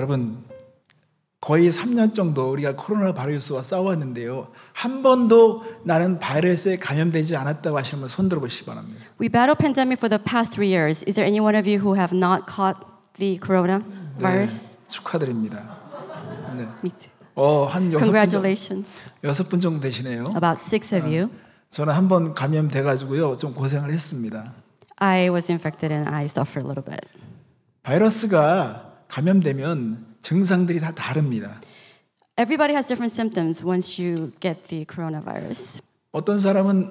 여러분 거의 3년 정도 우리가 코로나 바이러스와 싸워왔는데요. 한 번도 나는 바이러스에 감염되지 않았다고 하시는 분 손 들어보시기 바랍니다. We battled pandemic for the past 3 years. Is there any one of you who have not caught the coronavirus? 네, 축하드립니다. 네. Me too. 한 Congratulations. 6분 정도 되시네요. About 6 of you. 저는 한 번 감염돼가지고요. 좀 고생을 했습니다. I was infected and I suffered a little bit. 바이러스가 감염되면 증상들이 다 다릅니다. Everybody has different symptoms once you get the coronavirus. 어떤 사람은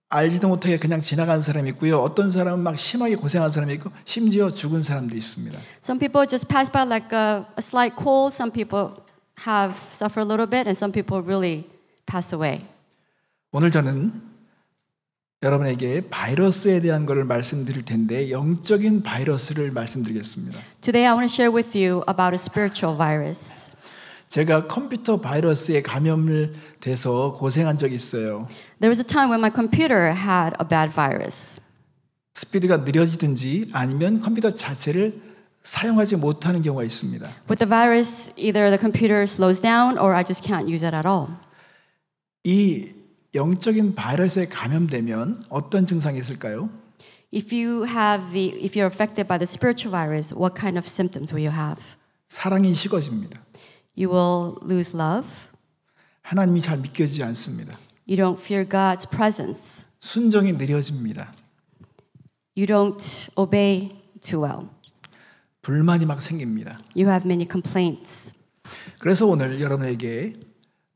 알지도 못하게 그냥 지나간 사람이 있고요. 어떤 사람은 막 심하게 고생한 사람이 있고 심지어 죽은 사람도 있습니다. Some people just pass by like a slight cold. Some people have suffered a little bit and some people really pass away. 오늘 저는 여러분에게 바이러스에 대한 것을 말씀드릴 텐데 영적인 바이러스를 말씀드리겠습니다. Today I want to share with you about a spiritual virus. 제가 컴퓨터 바이러스에 감염을 돼서 고생한 적이 있어요. There was a time when my computer had a bad virus. 스피드가 느려지든지 아니면 컴퓨터 자체를 사용하지 못하는 경우가 있습니다. With the virus, either the computer slows down or I just can't use it at all. 이 영적인 바이러스에 감염되면 어떤 증상이 있을까요? If you're affected by the spiritual virus, what kind of symptoms will you have? 사랑이 식어집니다. You will lose love. 하나님이 잘 믿겨지지 않습니다. You don't fear God's presence. 순종이 느려집니다. You don't obey too well. 불만이 막 생깁니다. You have many complaints. 그래서 오늘 여러분에게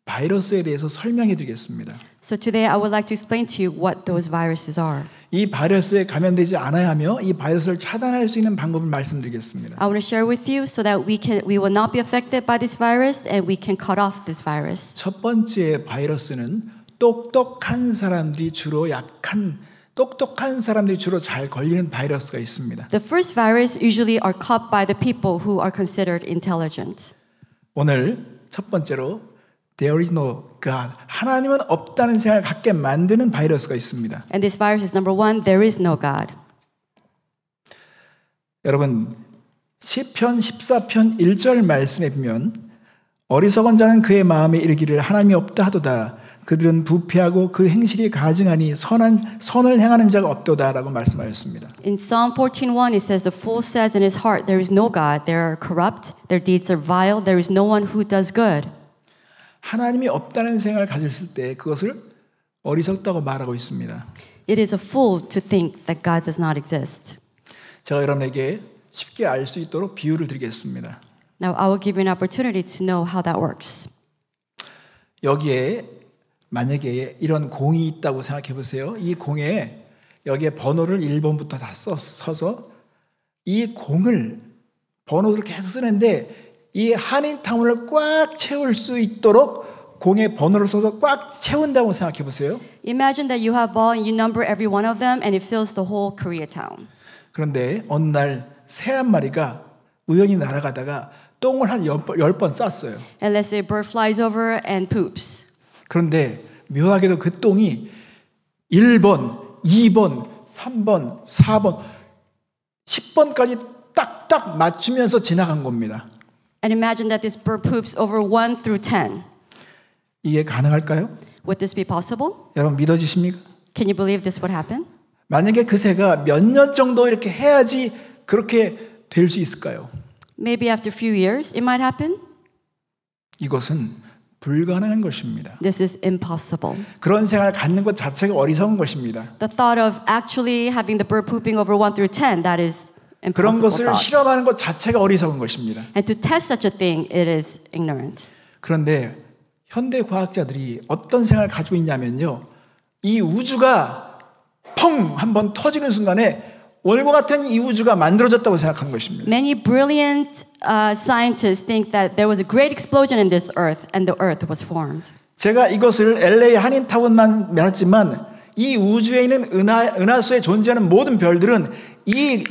바이러스에 대해서 설명해 드리겠습니다. So today I would like to explain to you what those viruses are. 이 바이러스에 감염되지 않아야 하며 이 바이러스를 차단할 수 있는 방법을 말씀드리겠습니다. I want to share with you so that we will not be affected by this virus and we can cut off this virus. 첫 번째 바이러스는 똑똑한 사람들이 주로 잘 걸리는 바이러스가 있습니다. The first virus usually are caught by the people who are considered intelligent. 오늘 첫 번째로 There is no God. 하나님은 없다는 생각을 갖게 만드는 바이러스가 있습니다. And this virus is number 1, there is no God. 여러분 시편 14편 1절 말씀에 보면 어리석은 자는 그의 마음에 이르기를 하나님이 없다 하도다. 그들은 부패하고 그 행실이 가증하니 선을 행하는 자가 없도다라고 말씀하셨습니다. In Psalm 14:1 it says the fool says in his heart there is no God. They are corrupt. Their deeds are vile. There is no one who does good. 하나님이 없다는 생각을 가졌을 때 그것을 어리석다고 말하고 있습니다. It is a fool to think that God does not exist. 제가 여러분에게 쉽게 알 수 있도록 비유를 드리겠습니다. Now I will give you an opportunity to know how that works. 여기에 만약에 이런 공이 있다고 생각해 보세요. 이 공에 여기에 번호를 1번부터 다 써서 이 공을 번호를 계속 쓰는데 이 한인타운을 꽉 채울 수 있도록 공에 번호를 써서 꽉 채운다고 생각해 보세요. Imagine that you have ball and you number every one of them and it fills the whole Koreatown. 그런데 어느 날 새 한 마리가 우연히 날아가다가 똥을 한 10번 쌌어요. And let's say a bird flies over and poops. 그런데 묘하게도 그 똥이 1번, 2번, 3번, 4번, 10번까지 딱딱 맞추면서 지나간 겁니다. And imagine that this bird poops over 1 through 10. 이게 가능할까요? Would this be possible? 여러분 믿어지십니까? Can you believe this would happen? 만약에 그 새가 몇 년 정도 이렇게 해야지 그렇게 될 수 있을까요? Maybe after a few years it might happen. 이것은 불가능한 것입니다. This is impossible. 그런 생각을 갖는 것 자체가 어리석은 것입니다. The thought of actually having the bird pooping over 1 through 10, that is 그런 impossible 것을 thought. 실험하는 것 자체가 어리석은 것입니다. And to test such a thing, it is ignorant. 그런데 현대 과학자들이 어떤 생각을 가지고 있냐면요. 이 우주가 펑 한번 터지는 순간에 오늘과 같은 이 우주가 만들어졌다고 생각하는 것입니다. Many brilliant scientists think that there was a great explosion in this earth and the earth was formed. 제가 이것을 LA 한인타운만 말했지만 이 우주에 있는 은하수에 존재하는 모든 별들은 이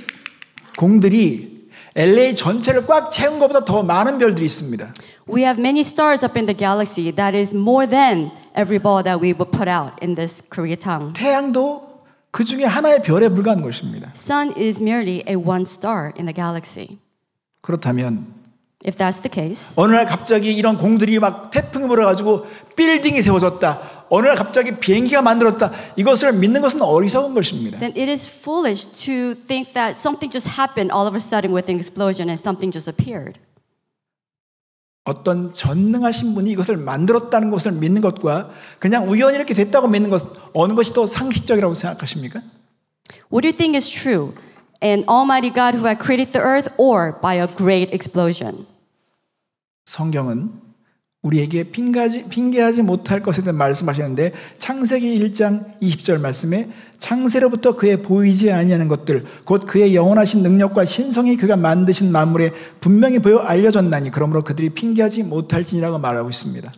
공들이 LA 전체를 꽉 채운 것보다 더 많은 별들이 있습니다. We have many stars up in the galaxy that is more than every ball that we would put out in this Koreatown. 태양도 그 중에 하나의 별에 불과한 것입니다. Sun is merely a one star in the galaxy. 그렇다면 If that's the case, 어느 날 갑자기 이런 공들이 막 태풍이 불어가지고 빌딩이 세워졌다. 어느 날 갑자기 비행기가 만들었다. 이것을 믿는 것은 어리석은 것입니다. then it is foolish to think that something just happened all of a sudden with an explosion and something just appeared. 어떤 전능하신 분이 이것을 만들었다는 것을 믿는 것과 그냥 우연히 이렇게 됐다고 믿는 것 어느 것이 더 상식적이라고 생각하십니까? What do you think is true? An almighty God who had created the earth or by a great explosion? 성경은 우리에게 핑계하지 못할 것에 대해 말씀하시는데 창세기 1장 20절 말씀에 창세로부터 그의 보이지 아니하는 것들 곧 그의 영원하신 능력과 신성이 그가 만드신 만물에 분명히 보여 알려졌나니 그러므로 그들이 핑계하지 못할지니라고 말하고 있습니다.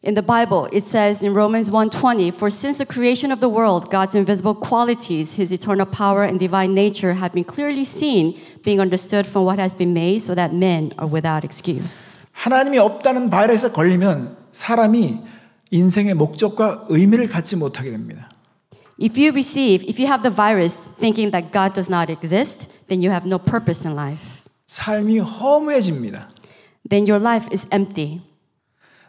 In the Bible, it says in Romans 1:20, "For since the creation of the world, God's invisible qualities, His eternal power and divine nature have been clearly seen, being understood from what has been made, so that men are without excuse." 하나님이 없다는 바이러스에 걸리면 사람이 인생의 목적과 의미를 갖지 못하게 됩니다. If you have the virus thinking that God does not exist, then you have no purpose in life. 삶이 허무해집니다. Then your life is empty.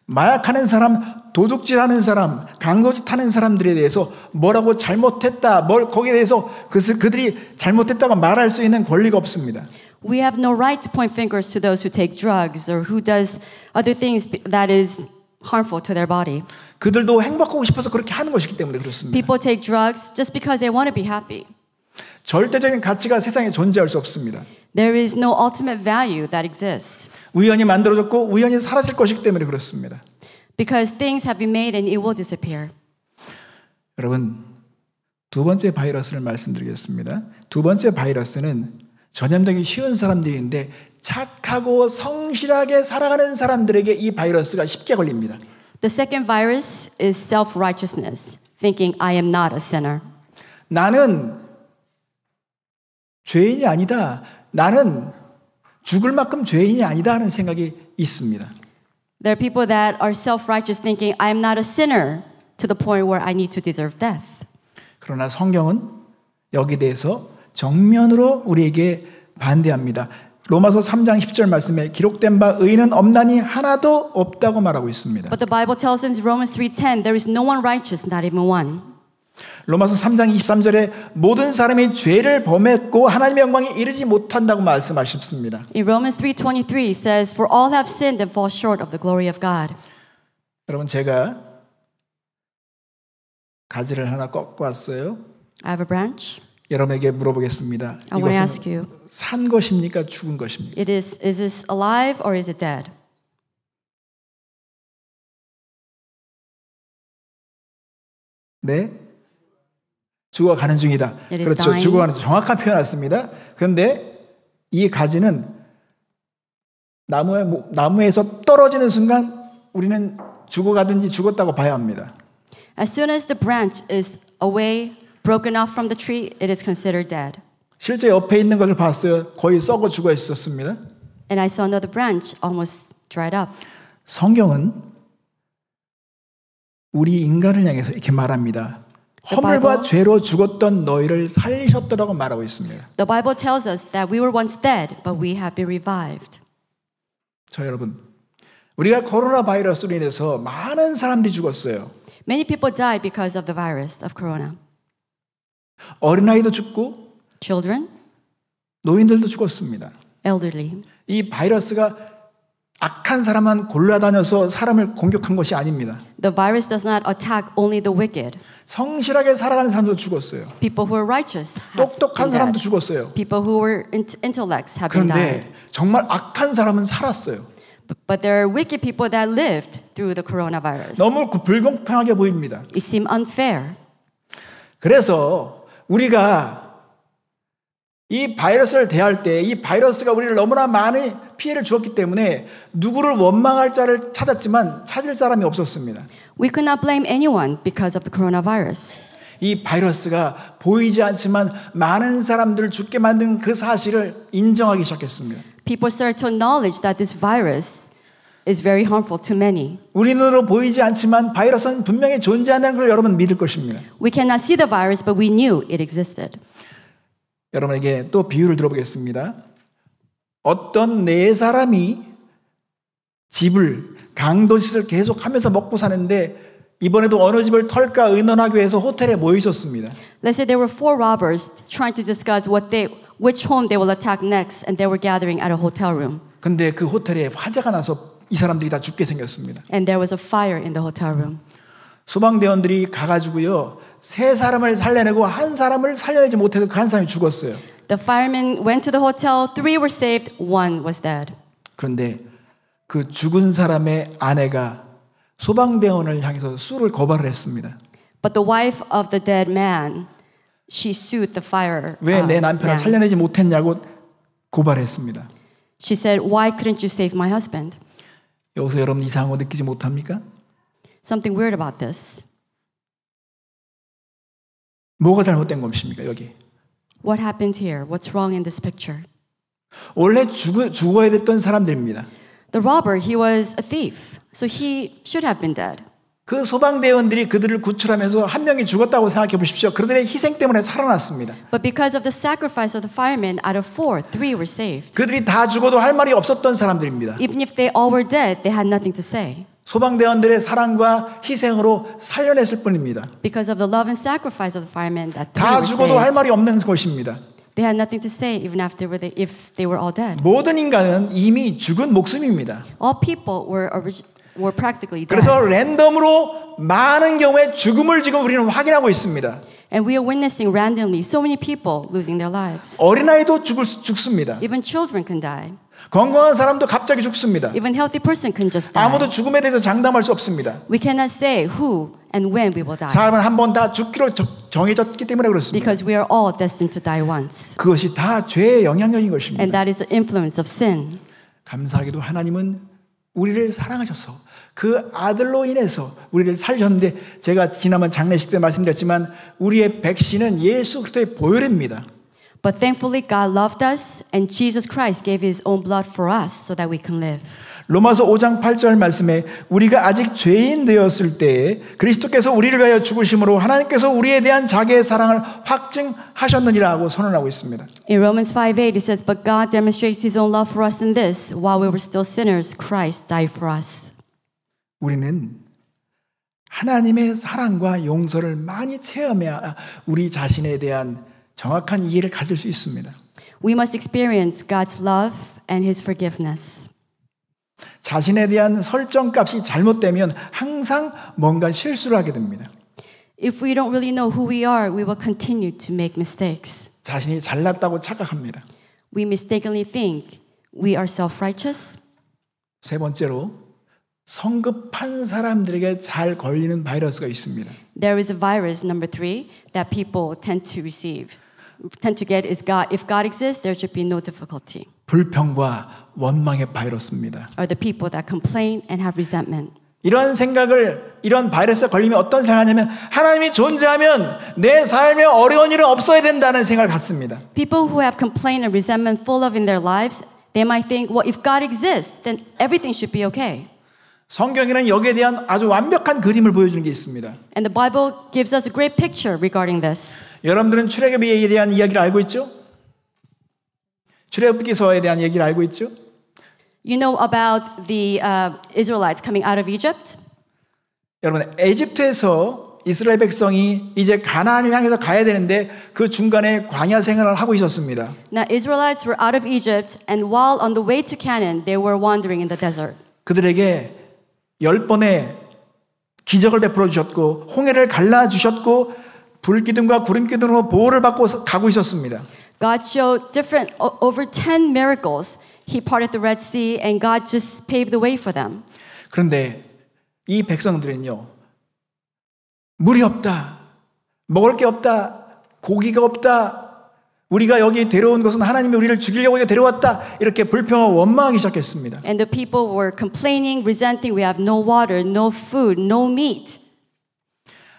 마약하는 사람, 도둑질하는 사람, 강도짓 하는 사람들에 대해서 뭐라고 잘못했다, 거기에 대해서 그들이 잘못했다고 말할 수 있는 권리가 없습니다. We have no right to point fingers to those who take drugs or who does other things that is harmful to their body. 그들도 행복하고 싶어서 그렇게 하는 것이기 때문에 그렇습니다. People take drugs just because they want to be happy. 절대적인 가치가 세상에 존재할 수 없습니다. There is no ultimate value that exists. 우연히 만들어졌고 우연히 사라질 것이기 때문에 그렇습니다. Because things have been made and it will disappear. 여러분, 두 번째 바이러스를 말씀드리겠습니다. 두 번째 바이러스는 전염되기 쉬운 사람들인데 착하고 성실하게 살아가는 사람들에게 이 바이러스가 쉽게 걸립니다. The second virus is self-righteousness, thinking I am not a sinner. 나는 죄인이 아니다. 나는 죽을 만큼 죄인이 아니다 하는 생각이 있습니다. There are people that are self-righteous, thinking I am not a sinner to the point where I need to deserve death. 그러나 성경은 여기 대해서 정면으로 우리에게 반대합니다. 로마서 3장 10절 말씀에 기록된 바 의인은 없나니 하나도 없다고 말하고 있습니다. But the Bible tells us in Romans 3:10, there is no one righteous, not even one. 로마서 3장 23절에 모든 사람이 죄를 범했고 하나님의 영광에 이르지 못한다고 말씀하셨습니다. In Romans 3:23 it says, "For all have sinned and fall short of the glory of God." 여러분, 제가 가지를 하나 꺾고 왔어요. I have a branch. 여러분에게 물어보겠습니다. I want to 이것은 ask you, 산 것입니까? 죽은 것입니까? is this alive or is it dead? 네? 죽어가는 중이다. It is 그렇죠. dying. 죽어가는 정확한 표현이었습니다. 그런데 이 가지는 나무에서 떨어지는 순간 우리는 죽어가든지 죽었다고 봐야 합니다. As soon as the branch is away, broken off from the tree, it is considered dead. 실제 옆에 있는 것을 봤어요. 거의 썩어 죽어 있었습니다. And I saw another branch almost dried up. 성경은 우리 인간을 향해서 이렇게 말합니다. 허물과 죄로 죽었던 너희를 살리셨더라고 말하고 있습니다. The Bible tells us that we were once dead, but we have been revived. 자, 여러분, 우리가 코로나 바이러스로 인해서 많은 사람들이 죽었어요. Many people died because of the virus of corona. 어린아이도 죽고 Children, 노인들도 죽었습니다. elderly. 이 바이러스가 악한 사람만 골라다녀서 사람을 공격한 것이 아닙니다. The virus does not attack only the wicked. 성실하게 살아가는 사람도 죽었어요. People who are righteous have 똑똑한 been 사람도 dead. 죽었어요. People who were intellects have been died. 그런데 정말 악한 사람은 살았어요. But there are wicked people that lived through the coronavirus. 너무 불공평하게 보입니다. It seemed unfair. 그래서 우리가 이 바이러스를 대할 때 이 바이러스가 우리를 너무나 많은 피해를 주었기 때문에 누구를 원망할 자를 찾았지만 찾을 사람이 없었습니다. We could not blame anyone because of the coronavirus. 이 바이러스가 보이지 않지만 많은 사람들을 죽게 만든 그 사실을 인정하기 시작했습니다. People started to acknowledge that this virus is very harmful to many. 우리 눈으로 보이지 않지만 바이러스는 분명히 존재한다는 걸 여러분 믿을 것입니다. We cannot see the virus, but we knew it existed. 여러분에게 또 비유를 들어보겠습니다. 어떤 네 사람이 집을 강도짓을 계속하면서 먹고 사는데 이번에도 어느 집을 털까 의논하기 위해서 호텔에 모여 있었습니다. Let's say there were four robbers trying to discuss which home they will attack next, and they were gathering at a hotel room. 근데 그 호텔에 화재가 나서 이 사람들이 다 죽게 생겼습니다. And there was a fire in the hotel room. 소방대원들이 가가지고요, 세 사람을 살려내고 한 사람을 살려내지 못해서 그 한 사람이 죽었어요. The firemen went to the hotel. 3 were saved. 1 was dead. 그런데 그 죽은 사람의 아내가 소방대원을 향해서 수를 고발을 했습니다. But the wife of the dead man, she sued the fire. 왜 내 남편을 man. 살려내지 못했냐고 고발했습니다. She said, "Why couldn't you save my husband?" 여기서 여러분 이상한 거 느끼지 못합니까? Something weird about this. 뭐가 잘못된 것입니까, 여기? What happened here? What's wrong in this picture? 원래 죽어야 됐던 사람들입니다. The robber, he was a thief. So he should have been dead. 그 소방대원들이 그들을 구출하면서 한 명이 죽었다고 생각해 보십시오. 그들의 희생 때문에 살아났습니다. But because of the sacrifice of the firemen, out of 4, 3 were saved. 그들이 다 죽어도 할 말이 없었던 사람들입니다. Even if they all were dead, they had nothing to say. 소방대원들의 사랑과 희생으로 살려냈을 뿐입니다. Because of the love and sacrifice of the firemen, that 3 다 were 죽어도 할 saved. 말이 없는 것입니다. They had nothing to say even after if they were all dead. 모든 인간은 이미 죽은 목숨입니다. All people were practically dead. 그래서 랜덤으로 많은 경우에 죽음을 지금 우리는 확인하고 있습니다. And we are witnessing randomly so many people losing their lives. 어린아이도 죽습니다. Even children can die. 건강한 사람도 갑자기 죽습니다. Even healthy person can just die. 아무도 죽음에 대해서 장담할 수 없습니다. We cannot say who and when we will die. 사람은 한 번 다 죽기로 정해졌기 때문에 그렇습니다. Because we are all destined to die once. 그것이 다 죄의 영향력인 것입니다. And that is the influence of sin. 감사하게도 하나님은 우리를 사랑하셔서 그 아들로 인해서 우리를 살렸는데, 제가 지난번 장례식 때 말씀드렸지만 우리의 백신은 예수 그리스도의 보혈입니다. But thankfully God loved us and Jesus Christ gave his own blood for us so that we can live. 로마서 5장 8절 말씀에 우리가 아직 죄인 되었을 때에 그리스도께서 우리를 위하여 죽으심으로 하나님께서 우리에 대한 자기의 사랑을 확증하셨느니라 하고 선언하고 있습니다. In Romans 5:8 it says, "But God demonstrates his own love for us in this, while we were still sinners, Christ died for us." 우리는 하나님의 사랑과 용서를 많이 체험해야 우리 자신에 대한 정확한 이해를 가질 수 있습니다. We must experience God's love and his forgiveness. 자신에 대한 설정값이 잘못되면 항상 뭔가 실수를 하게 됩니다. If we don't really know who we are, we will continue to make mistakes. 자신이 잘났다고 착각합니다. We mistakenly think we are self-righteous. 세 번째로 성급한 사람들에게 잘 걸리는 바이러스가 있습니다. There is a virus, number 3, that people tend to get is God. If God exists, there should be no difficulty. 불평과 원망의 바이러스입니다. Or the people that complain and have resentment. 이런 바이러스에 걸리면 어떤 생각하냐면, 하나님이 존재하면 내 삶에 어려운 일은 없어야 된다는 생각을 갖습니다. People who have complaint and resentment full of in their lives, they might think, well, if God exists, then everything should be okay. 성경에는 여기에 대한 아주 완벽한 그림을 보여주는 게 있습니다. And the Bible gives us a great picture regarding this. 여러분들은 출애굽에 대한 이야기를 알고 있죠? 출애굽기서에 대한 얘기를 알고 있죠? You know about the Israelites coming out of Egypt? 여러분, 에집트에서 이스라엘 백성이 이제 가나안을 향해서 가야 되는데 그 중간에 광야 생활을 하고 있었습니다. Now Israelites were out of Egypt, and while on the way to Canaan, they were wandering in the desert. 그들에게 10번의 기적을 베풀어 주셨고 홍해를 갈라 주셨고 불기둥과 구름기둥으로 보호를 받고 가고 있었습니다. God showed over 10 miracles. He parted the Red Sea, and God just paved the way for them. 그런데 이 백성들은요, 물이 없다, 먹을 게 없다, 고기가 없다, 우리가 여기 데려온 것은 하나님이 우리를 죽이려고 여기 데려왔다, 이렇게 불평하고 원망하기 시작했습니다. And the people were complaining, resenting, we have no water, no food, no meat.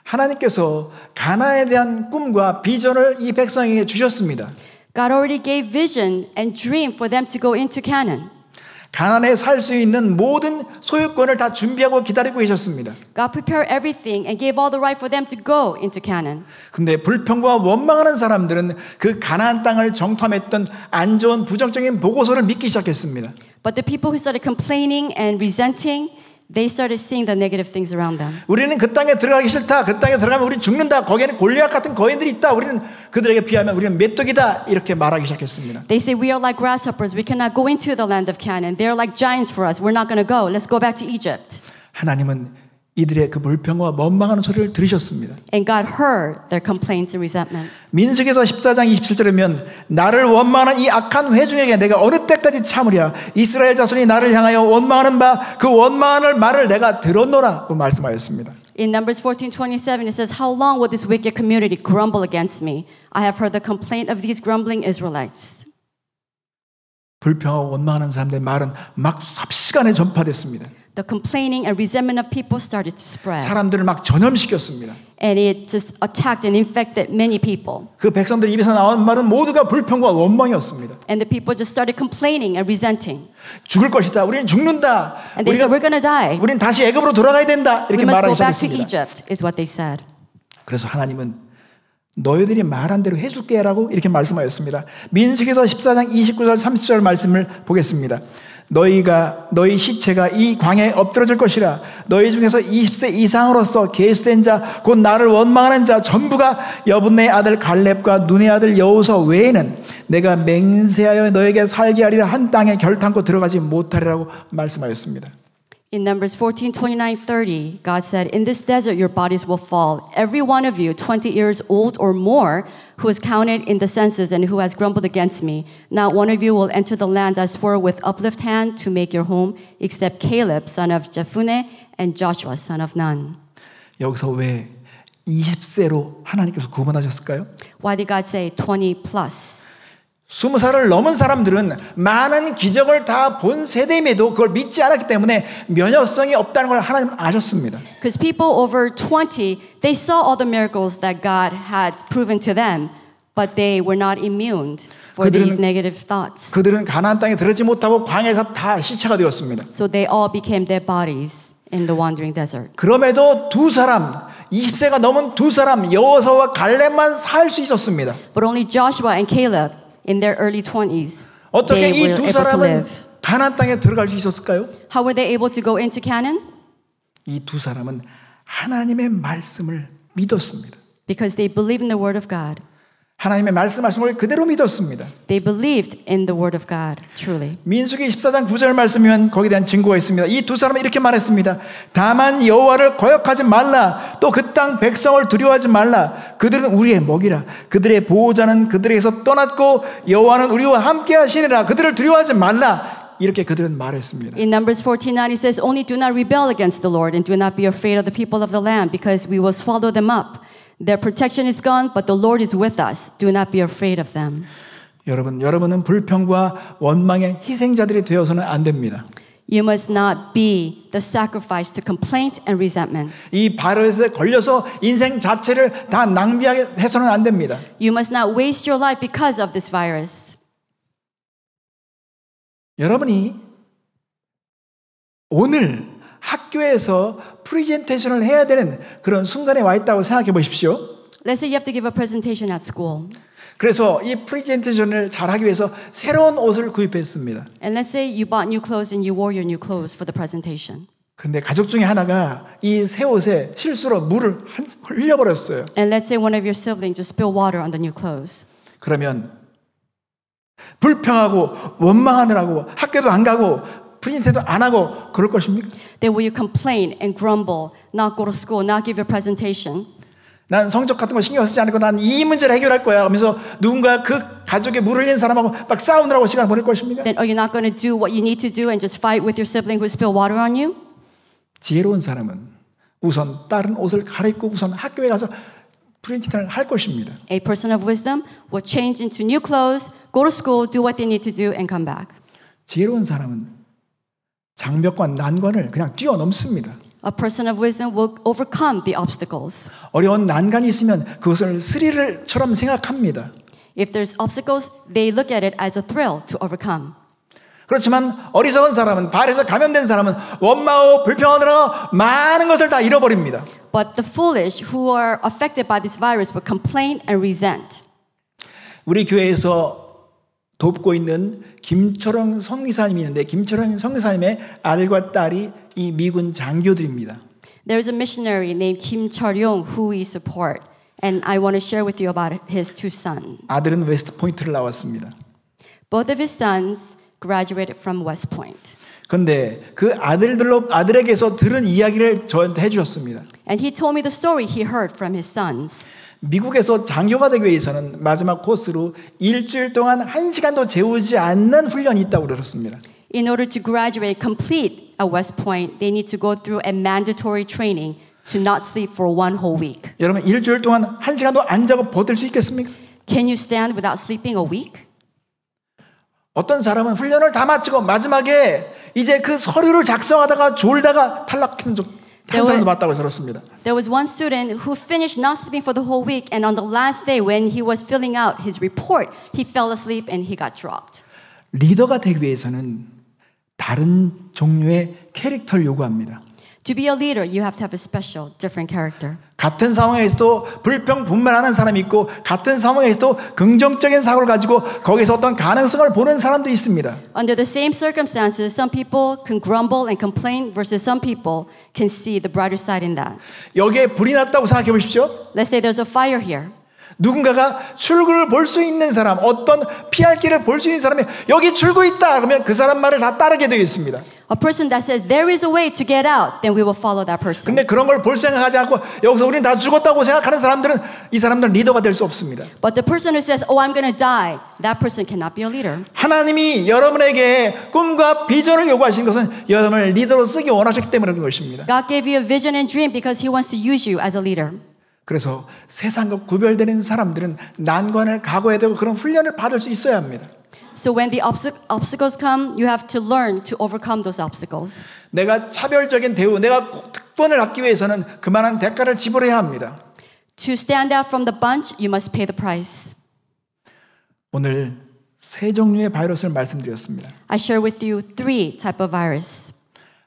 하나님께서 가나안에 대한 꿈과 비전을 이 백성에게 주셨습니다. God already gave vision and dream for them to go into Canaan. 가나안에 살 수 있는 모든 소유권을 다 준비하고 기다리고 계셨습니다. God prepared everything and gave all the right for them to go into Canaan. 근데 불평과 원망하는 사람들은 그 가나안 땅을 정탐했던 안 좋은 부정적인 보고서를 믿기 시작했습니다. But the people who started complaining and resenting, they started seeing the negative things around them. 우리는 그 땅에 들어가기 싫다. 그 땅에 들어가면 우리 죽는다. 거기에는 골리앗 같은 거인들이 있다. 우리는 그들에게 비하면 우리는 메뚜기다. 이렇게 말하기 시작했습니다. They say we are like grasshoppers. We cannot go into the land of Canaan. They are like giants for us. We're not going to go. Let's go back to Egypt. 하나님은 이들의 그 불평과 원망하는 소리를 들으셨습니다. And God heard their complaints and resentment. 민수기서 14장 27절에 보면 나를 원망하는 이 악한 회중에게 내가 어느 때까지 참으랴. 이스라엘 자손이 나를 향하여 원망하는 바 그 원망하는 말을 내가 들었노라고 말씀하였습니다. In Numbers 14:27 it says, How long will this wicked community grumble against me? I have heard the complaint of these grumbling Israelites. 불평하고 원망하는 사람들의 말은 막 삽시간에 전파됐습니다. The complaining and resentment of people started to spread. 사람들을 막 전염시켰습니다. And it just attacked and infected many people. 그 백성들 입에서 나온 말은 모두가 불평과 원망이었습니다. And the people just started complaining and resenting. 죽을 것이다. 우리는 죽는다. And they said, we're going to die. 우린 다시 애굽으로 돌아가야 된다. We 이렇게 must go 말하기 back to 시작했습니다. Egypt, is what they said. 그래서 하나님은 너희들이 말한 대로 해줄게라고 이렇게 말씀하였습니다. 민수기서 14장 29절 30절 말씀을 보겠습니다. 너희 시체가 이 광야에 엎드러질 것이라. 너희 중에서 20세 이상으로서 계수된 자 곧 나를 원망하는 자 전부가 여분네의 아들 갈렙과 눈의 아들 여호수아 외에는 내가 맹세하여 너에게 살게 하리라 한 땅에 결탄코 들어가지 못하리라고 말씀하였습니다. In Numbers 14:29-30, God said, In this desert your bodies will fall, every one of you 20 years old or more, who is counted in the census and who has grumbled against me. Not one of you will enter the land I swore with uplift hand to make your home, except Caleb, son of Jephunneh, and Joshua, son of Nun. 여기서 왜 20세로 하나님께서 구분하셨을까요? Why did God say 20 plus? 20살을 넘은 사람들은 많은 기적을 다 본 세대임에도 그걸 믿지 않았기 때문에 면역성이 없다는 걸 하나님은 아셨습니다. Because people over 20, they saw all the miracles that God had proven to them, but they were not immune for these negative thoughts. 그들은 가나안 땅에 들어가지 못하고 광야에서 다 시체가 되었습니다. So they all became dead bodies in the wandering desert. 그럼에도 두 사람, 20세가 넘은 두 사람, 여호수아와 갈렙만 살 수 있었습니다. But only Joshua and Caleb in their early 20s, 어떻게 they 이 were 두 able to 사람은 live. 가나안 땅에 들어갈 수 있었을까요? How were they able to go into Canaan? 이 두 사람은 하나님의 말씀을 믿었습니다. Because they believed in the word of God. 하나님의 말씀하신 걸 그대로 믿었습니다. They believed in the word of God, truly. 민수기 14장 9절 말씀이면 거기에 대한 증거가 있습니다. 이 두 사람은 이렇게 말했습니다. 다만 여호와를 거역하지 말라. 또 그 땅 백성을 두려워하지 말라. 그들은 우리의 먹이라. 그들의 보호자는 그들에게서 떠났고 여호와는 우리와 함께 하시니라. 그들을 두려워하지 말라. 이렇게 그들은 말했습니다. In Numbers 14:9 it says, Only do not rebel against the Lord and do not be afraid of the people of the land because we will swallow them up. Their protection is gone, but the Lord is with us. Do not be afraid of them. 여러분은 불평과 원망의 희생자들이 되어서는 안 됩니다. You must not be the sacrifice to complaint and resentment. 이 바이러스에 걸려서 인생 자체를 다 낭비하게 해서는 안 됩니다. You must not waste your life because of this virus. 여러분이 오늘 학교에서 프레젠테이션을 해야 되는 그런 순간에 와 있다고 생각해 보십시오. Let's say you have to give a presentation at school. 그래서 이 프레젠테이션을 잘하기 위해서 새로운 옷을 구입했습니다. And let's say you bought new clothes and you wore your new clothes for the presentation. 그런데 가족 중에 하나가 이 새 옷에 실수로 물을 흘려버렸어요. And let's say one of your siblings just spilled water on the new clothes. 그러면 불평하고 원망하느라고 학교도 안 가고 프레젠테이션도 안 하고 그럴 것입니까? Then will you complain and grumble, not go to school, not give your presentation? 난 성적 같은 거 신경 쓰지 않고 난 이 문제를 해결할 거야 하면서 누군가 그 가족에 물 흘린 사람하고 막 싸우느라고 시간 보낼 것입니까? Then are you not going to do what you need to do and just fight with your sibling who spilled water on you? 지혜로운 사람은 우선 다른 옷을 갈아입고 우선 학교에 가서 프레젠테이션을 할 것입니다. A person of wisdom will change into new clothes, go to school, do what they need to do, and come back. 지혜로운 사람은 장벽과 난관을 그냥 뛰어넘습니다. A person of wisdom will overcome the obstacles. 어려운 난간이 있으면 그것을 스릴처럼 생각합니다. If there's obstacles, they look at it as a thrill to overcome. 그렇지만 어리석은 사람은, 바알에서 감염된 사람은 원망하고 불평하느라 많은 것을 다 잃어버립니다. But the foolish who are affected by this virus will complain and resent. 우리 교회에서 돕고 있는 김철영 성교사님이 있는데 김철영 성교사님의 아들과 딸이 이 미군 장교들입니다. There is a missionary named Kim Cheol-yong who we support, and I want to share with you about his two sons. 아들은 웨스트 포인트를 나왔습니다. Both of his sons graduated from West Point. 그런데 그 아들에게서 들은 이야기를 저한테 해주셨습니다. And he told me the story he heard from his sons. 미국에서 장교가 되기 위해서는 마지막 코스로 일주일 동안 1시간도 재우지 않는 훈련이 있다고 그러셨습니다. In order to graduate complete at West Point, they need to go through a mandatory training to not sleep for one whole week. 여러분 일주일 동안 1시간도 안 자고 버틸 수 있겠습니까? Can you stand without sleeping a week? 어떤 사람은 훈련을 다 마치고 마지막에 이제 그 서류를 작성하다가 졸다가 탈락한 한 사람도 봤다고 들었습니다. There was one student who finished not sleeping for the whole week, and on the last day when he was filling out his report, he fell asleep and he got dropped. 리더가 되기 위해서는 다른 종류의 캐릭터를 요구합니다. To be a leader, you have to have a special, different character. 같은 상황에서도 불평분만하는 사람이 있고 같은 상황에서도 긍정적인 사고를 가지고 거기서 어떤 가능성을 보는 사람도 있습니다. Under the same circumstances, some people can grumble and complain versus some people can see the brighter side in that. 여기에 불이 났다고 생각해 보십시오. Let's say there's a fire here. 누군가가 출구를 볼 수 있는 사람, 어떤 피할 길을 볼 수 있는 사람이 여기 출구 있다 그러면 그 사람 말을 다 따르게 되어 있습니다. A person that says there is a way to get out, then we will follow that person. 근데 그런 걸 볼 생각하지 않고 여기서 우리는 다 죽었다고 생각하는 사람들은 이 사람들은 리더가 될 수 없습니다. But the person who says, "Oh, I'm going to die," that person cannot be a leader. 하나님이 여러분에게 꿈과 비전을 요구하신 것은 여러분을 리더로 쓰기 원하셨기 때문에 그런 것입니다. God gave you a vision and dream because He wants to use you as a leader. 그래서 세상과 구별되는 사람들은 난관을 각오해야 되고 그런 훈련을 받을 수 있어야 합니다. So when the obstacles come, you have to learn to overcome those obstacles. 내가 차별적인 대우, 내가 특권을 받기 위해서는 그만한 대가를 지불해야 합니다. To stand out from the bunch, you must pay the price. 오늘 세 종류의 바이러스를 말씀드렸습니다. I share with you 3 types of virus.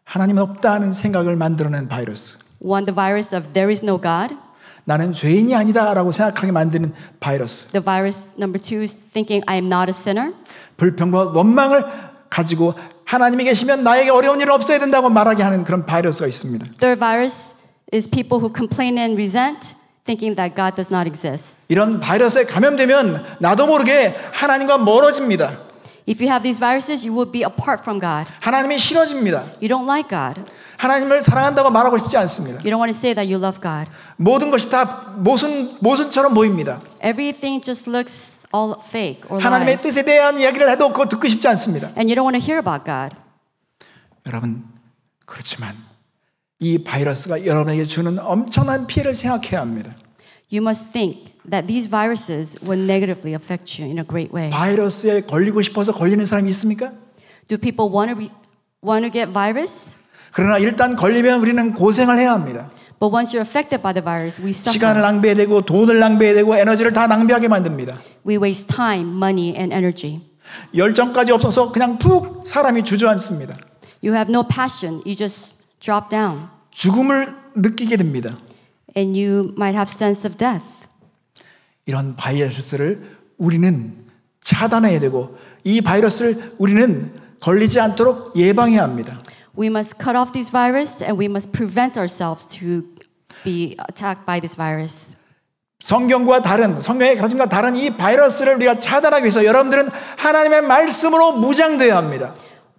하나님은 없다 하는 생각을 만들어낸 바이러스. One, the virus of there is no God. 나는 죄인이 아니다라고 생각하게 만드는 바이러스. The virus number 2 is thinking I am not a sinner. 불평과 원망을 가지고 하나님이 계시면 나에게 어려운 일은 없어야 된다고 말하게 하는 그런 바이러스가 있습니다. Third virus is people who complain and resent, thinking that God does not exist. 이런 바이러스에 감염되면 나도 모르게 하나님과 멀어집니다. If you have these viruses, you will be apart from God. 하나님이 싫어집니다. You don't like God. 하나님을 사랑한다고 말하고 싶지 않습니다. You don't want to say that you love God. 모든 것이 다 모순처럼 보입니다. Everything just looks all fake or 하나님의 lies. 뜻에 대한 이야기를 해도 그거 듣고 싶지 않습니다. And you don't want to hear about God. 여러분, 그렇지만 이 바이러스가 여러분에게 주는 엄청난 피해를 생각해야 합니다. You must think that these viruses will negatively affect you in a great way. 바이러스에 걸리고 싶어서 걸리는 사람이 있습니까? Do people want to get virus? 그러나 일단 걸리면 우리는 고생을 해야 합니다. But once you're affected by the virus, we 시간을 suffer. 낭비해야 되고 돈을 낭비해야 되고 에너지를 다 낭비하게 만듭니다. We waste time, money, and energy. 열정까지 없어서 그냥 푹 사람이 주저앉습니다. You have no passion. You just drop down. 죽음을 느끼게 됩니다. And you might have sense of death. 이런 바이러스를 우리는 차단해야 되고 이 바이러스를 우리는 걸리지 않도록 예방해야 합니다. We must cut off this virus and we must prevent ourselves to be attacked by this virus. 성경과 다른 성경의 가르침과 다른 이 바이러스를 우리가 차단하기 위해서 여러분들은 하나님의 말씀으로 무장되어야 합니다.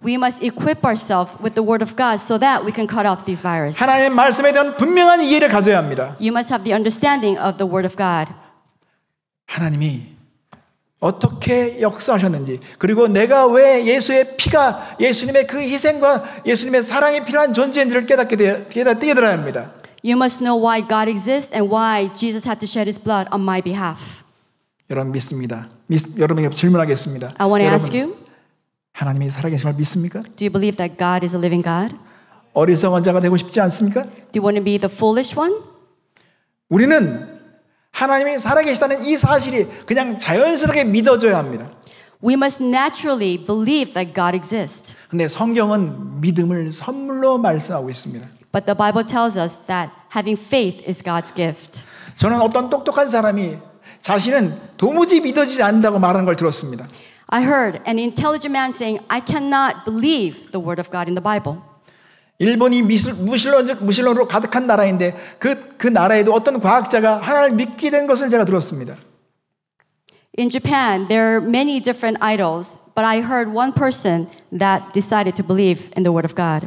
We must equip ourselves with the word of God so that we can cut off these viruses. 하나님의 말씀에 대한 분명한 이해를 가져야 합니다. You must have the understanding of the word of God. 하나님이 어떻게 역사하셨는지 그리고 내가 왜 예수의 피가 예수님의 그 희생과 예수님의 사랑이 필요한 존재인지를 깨닫게 되어야 합니다. You must know why God exists and why Jesus had to shed His blood on my behalf. 여러분 믿습니다. 여러분에게 질문하겠습니다. I want to ask you, 하나님이 살아계신 걸 믿습니까? do you believe that God is a living God? 어리석은 자가 되고 싶지 않습니까? Do you want to be the foolish one? 우리는 하나님이 살아계시다는 이 사실이 그냥 자연스럽게 믿어져야 합니다. We must naturally believe that God exists. 근데 성경은 믿음을 선물로 말씀하고 있습니다. But the Bible tells us that having faith is God's gift. 저는 어떤 똑똑한 사람이 자신은 도무지 믿어지지 않는다고 말하는 걸 들었습니다. I heard an intelligent man saying, I cannot believe the word of God in the Bible. 일본이 무신론으로 가득한 나라인데 그 나라에도 어떤 과학자가 하나님을 믿게 된 것을 제가 들었습니다. In Japan, there are many different idols, but I heard one person that decided to believe in the word of God.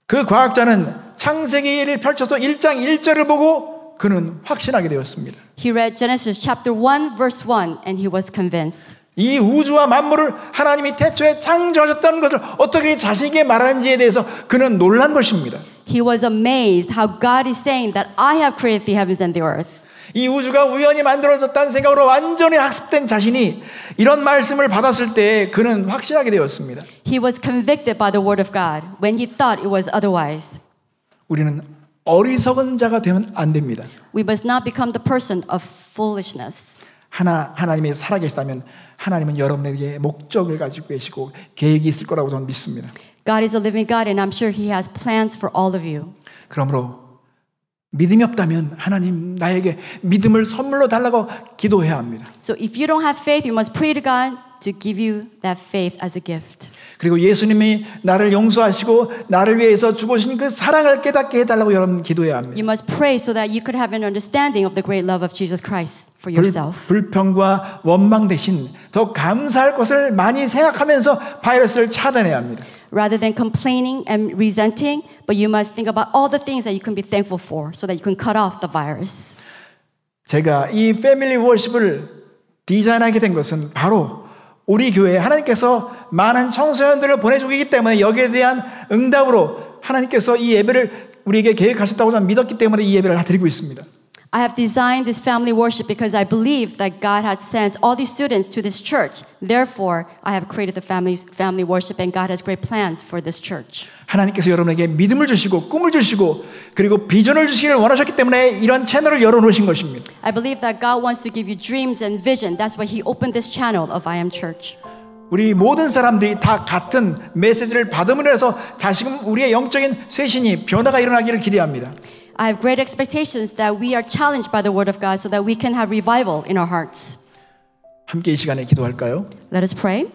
그 과학자는 창세기를 펼쳐서 1장 1절을 보고 그는 확신하게 되었습니다. He read Genesis chapter 1, verse 1, and he was convinced. 이 우주와 만물을 하나님이 태초에 창조하셨다는 것을 어떻게 자신에게 말하는지에 대해서 그는 놀란 것입니다. He was amazed how God is saying that I have created the heavens and the earth. 이 우주가 우연히 만들어졌다는 생각으로 완전히 학습된 자신이 이런 말씀을 받았을 때 그는 확신하게 되었습니다. He was convicted by the word of God when he thought it was otherwise. 우리는 어리석은 자가 되면 안 됩니다. We must not become the person of foolishness. 하나님이 살아계시다면 하나님은 여러분에게 목적을 가지고 계시고 계획이 있을 거라고 저는 믿습니다. God is a living God and I'm sure He has plans for all of you. 그러므로 믿음이 없다면 하나님 나에게 믿음을 선물로 달라고 기도해야 합니다. So if you don't have faith, you must pray to God to give you that faith as a gift. 그리고 예수님이 나를 용서하시고 나를 위해서 죽으신 그 사랑을 깨닫게 해달라고 여러분 기도해야 합니다. You must pray so that you could have an understanding of the great love of Jesus Christ for yourself. 불평과 원망 대신 더 감사할 것을 많이 생각하면서 바이러스를 차단해야 합니다. Rather than complaining and resenting, but you must think about all the things that you can be thankful for so that you can cut off the virus. 제가 이 패밀리 워십을 디자인하게 된 것은 바로 우리 교회에 하나님께서 많은 청소년들을 보내주기 때문에 여기에 대한 응답으로 하나님께서 이 예배를 우리에게 계획하셨다고 저는 믿었기 때문에 이 예배를 드리고 있습니다. I have designed this family worship because I believe that God had sent all these students to this church. Therefore, I have created the family worship and God has great plans for this church. 하나님께서 여러분에게 믿음을 주시고 꿈을 주시고 그리고 비전을 주시기를 원하셨기 때문에 이런 채널을 열어놓으신 것입니다. I believe that God wants to give you dreams and vision. That's why He opened this channel of I Am Church. 우리 모든 사람들이 다 같은 메시지를 받음으로 해서 다시금 우리의 영적인 쇄신이 변화가 일어나기를 기대합니다. I have great expectations that we are challenged by the Word of God so that we can have revival in our hearts. 함께 이 시간에 기도할까요? Let us pray.